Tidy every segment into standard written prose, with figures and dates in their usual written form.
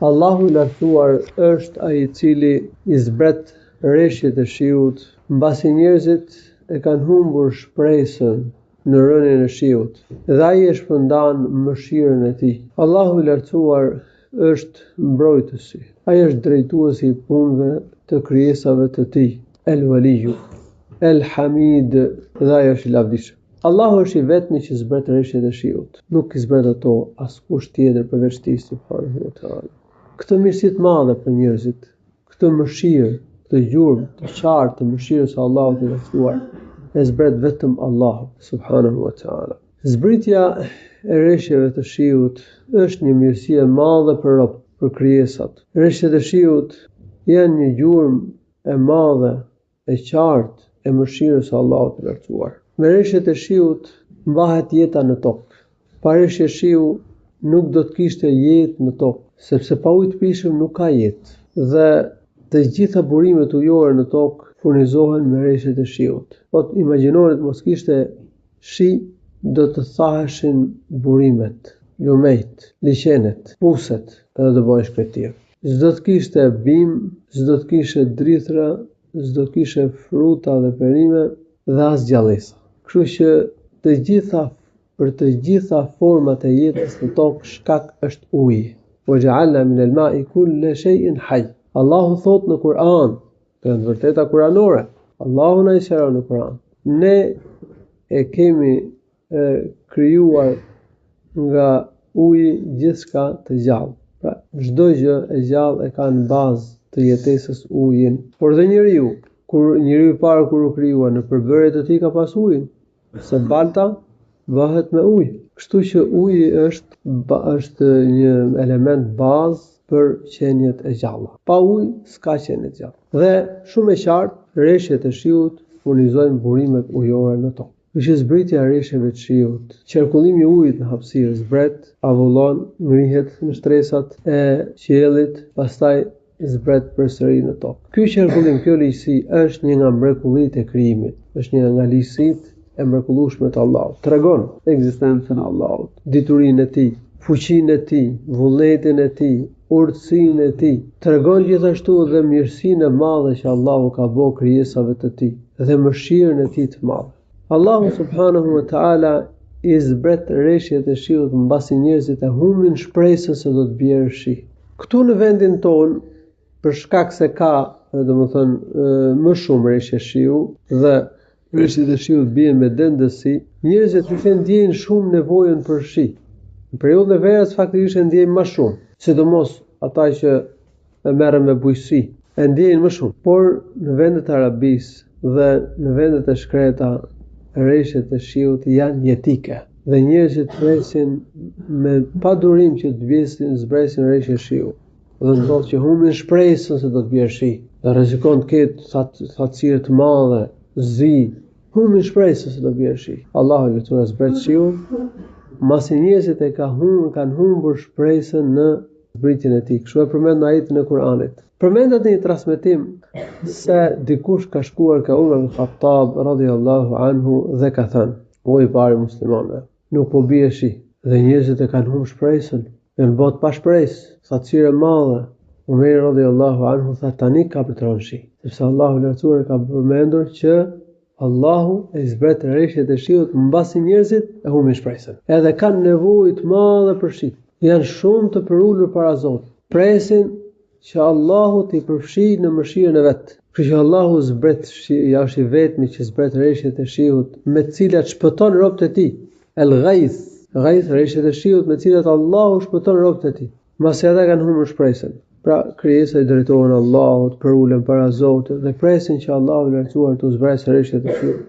Allahu i lartësuar është ai i cili i zbret rreshtet e shiut, mbasi njerëzit e kanë humbur shpresën në rënien e shiut, dhe ai e shpërndan mëshirën e tij. Allahu i lartësuar është mbrojtësi. Ai është drejtuesi i punëve të krijesave të tij. El Waliju, El Hamid, dhe ai është i lavdishëm. Allahu është i vetmi që zbret rreshtet e shiut. Nuk i zbret ato askush tjetër përveç tij subhanahu wa taala. Këtë mirësi të madhe për njerëzit, këtë mëshirë, këtë gjurmë të qartë të mëshirës së Allahut të lartësuar, e zbret vetëm Allahu subhanahu wa taala. Zbritja e rreshjeve të shiut është një mirësi e madhe për rob, për krijesat. Rreshtet e shiut janë një gjurmë e madhe, e qartë e mëshirës së Allahut të lartësuar. Me rreshtet e shiut mbahet jeta në tokë. Pa rreshje shiu nuk do të kishte jetë në tokë, sepse pa ujë të prishëm nuk ka jetë. Dhe të gjitha burimet ujore në tokë furnizohen me rreshtet e shiut. Po imagjinoni të mos kishte shi, do të thaheshin burimet, lumejt, liqenet, puset, edhe do bëhen shkretir. S'do të kishte bim, s'do të kishte drithra, s'do të kishte fruta dhe perime dhe as gjallësa. Kështu që për të gjitha format e jetës në tokë shkak është uji. Wa ja'alna min al-ma'i kulla shay'in hayy. Allahu thot në Kur'an, në të vërteta kuranore, Allahu na shëron në Kur'an. Ne e kemi krijuar nga uji gjithçka të gjallë. Pra, çdo gjë e gjallë e ka në bazë të jetesës ujin. Por dhe njeriu i parë kur u krijua, në përbërjet e tij ka pas ujin, se balta bëhet me ujë. Kështu që uji është një element bazë për qenjet e gjalla. Pa ujë s'ka qenie të gjalla. Dhe shumë e qartë, rreshtet e shiut furnizojnë burimet ujore në tokë. Kështu zbritja e rreshjeve të shiut, qarkullimi i ujit në hapësirë zbret, avullon, ngrihet në shtresat e qiellit, pastaj zbret përsëri në tokë. Ky qarkullim, kjo ligjësi është një nga mrekullitë e krijimit, është një nga ligjësitë e mrekullueshme të Allahut. Tregon ekzistencën e Allahut, diturinë e tij, fuqinë e tij, vullnetin e tij, urtësinë e tij. Tregon gjithashtu edhe mirësinë e madhe që Allahu ka bërë krijesave të tij dhe mëshirën e tij të madhe. Allahu subhanahu wa taala i zbret rreshjet e shiut mbasi njerëzit e humbin shpresën se do të bjerë shi. Këtu në vendin tonë, për shkak se ka, domethënë, më shumë rreshje shiu dhe rreshjet e shiut bien me dendësi, njerëzit ndjejnë shumë nevojën për shi. Në periudhën e verës faktikisht e ndjejnë më shumë, sidomos ata që merren me bujqësi, e ndjejnë më shumë. Por në vendet e Arabisë dhe në vendet e shkreta, rreshtet e shiut janë jetike dhe njerëzit presin me padurim që të zbresin rreshje shiu. Dhe ndodh që humbin shpresën se do të bjerë shi. Dhe rrezikon të ketë thatësirë të madhe, zi, humbin shpresën se do të bjerë shi. Allahu i lutur zbret shiun, masi njerëzit kanë humbur shpresën në zbritjen e tij. Kështu e përmend në ajetin e Kuranit. Përmendet në një transmetim se dikush ka shkuar ka Umar ibn Khattab radhiyallahu anhu dhe ka thënë: "O i pari muslimanëve, nuk po bie shi dhe njerëzit e kanë humbur shpresën, janë botë pa shpresë, thatësirë e madhe." Umar radhiyallahu anhu tha: "Tani ka për të rënë shi, sepse Allahu i lartësuar ka përmendur që Allahu e zbret rreshtet e shiut mbasi njerëzit e humbin shpresën. Edhe kanë nevojë të madhe për shi. Janë shumë të përulur para Zotit. Presin që Allahu t'i përfshijë në mëshirën e vet. Kështu që Allahu zbret shi, është i vetmi që zbret rreshtet e shiut me të cilat shpëton robët e tij. El-Ghaith, rreshtet e shiut me të cilat Allahu shpëton robët e tij. Mbasi ata kanë humbur shpresën. Pra krijesa i drejtohen Allahut, përulen para Zotit dhe presin që Allahu i lartësuar t'u zbresë rreshtet e shiut.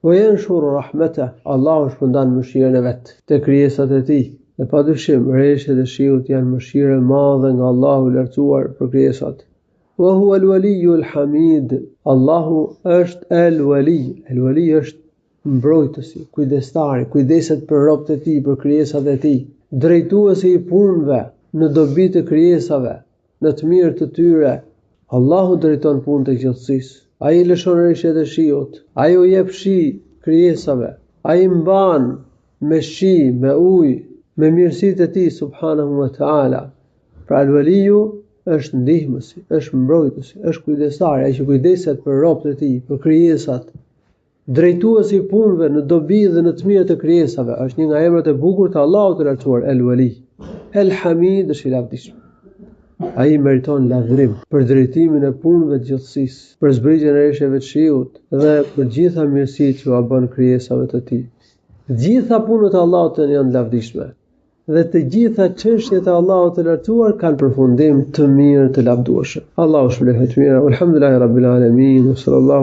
Wa yanshuru rahmatah, Allahu shpërndan mëshirën e vet te krijesat e tij. Dhe padyshim rreshtet e shiut janë mëshirë e madhe nga Allahu i lartësuar për krijesat. Wa huwa al-waliyyu al-hamid, Allahu është el-wali. El-wali është mbrojtësi, kujdestari, kujdeset për robët e tij, për krijesat e tij, drejtuesi i punëve në dobi të krijesave, në të mirë të tyre. Allahu drejton punët e gjithësisë. Ai lëshon rreshtet e shiut, ai u jep shi krijesave, ai mban me shi, me ujë, me mirësitë e tij subhanahu wa taala. Pra al-waliju është ndihmësi, është mbrojtësi, është kujdestari, ai që kujdeset për robët e tij, për krijesat, drejtuesi i punëve në dobi dhe në të mirë të krijesave. Është një nga emrat e bukur të Allahut të lartësuar, el-Wali. El-Hamid është i lavdishëm. Ai meriton lavdërim për drejtimin e punëve të gjithësisë, për zbritjen e rreshjeve të shiut dhe për gjitha mirësitë që ua bën krijesave të tij. Gjitha punët e Allahut janë lavdishme. Dhe të gjitha çështjet e Allahut të lartësuar kanë përfundim të mirë të lavdueshëm. Allahu shpëlbohet mirë. Alhamdulillahi rabbil alamin. Sallallahu